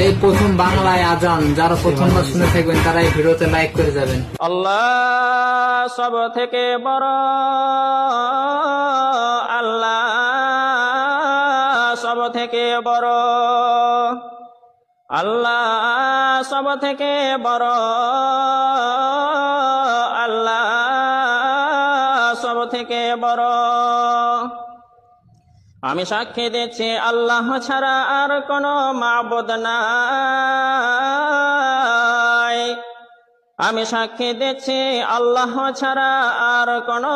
এই প্রথম বাংলায় আজান যারা প্রথমবার শুনে থাকবেন তারা এই ভিডিওতে লাইক করে যাবেন। আল্লাহ সব থেকে বড়, আল্লাহ সব থেকে বড়, আল্লাহ সব থেকে বড়, আল্লাহ সব থেকে বড়। আমি সাক্ষী দিচ্ছি আল্লাহ ছাড়া আর কোনো মাবুদ নাই। আমি সাক্ষী দিচ্ছি আল্লাহ ছাড়া আর কোনো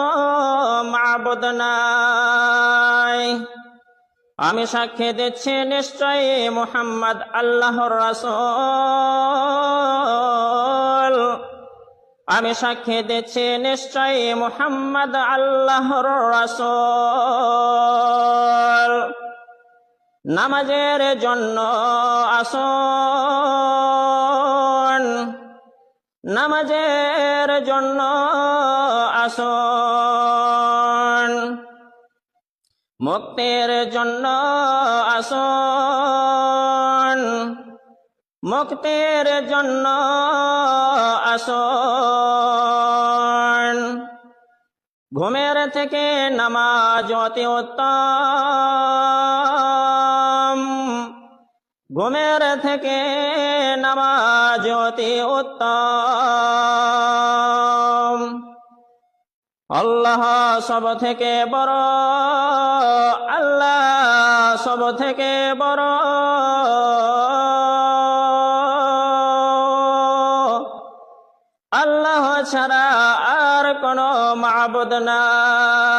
মাবুদ নাই। আমি সাক্ষী দিচ্ছি নিশ্চয়ই মুহাম্মদ আল্লাহর রাসূল। আমি সাক্ষী দিচ্ছি নিশ্চয়ই মুহাম্মদ আল্লাহর রাসূল। নামাজের জন্য আসুন, নামাজের জন্য আসুন, মুক্তির জন্য আসুন, মুক্তির জন্য আসুন। ঘুমের থেকে নামাজ অতি উত্তম, ঘুমের থেকে নামাজ অতি উত্তম। আল্লাহ সব থেকে বড়, আল্লাহ সব থেকে বড়, আল্লাহ ছাড়া আর কোনো মাবুদ নাই।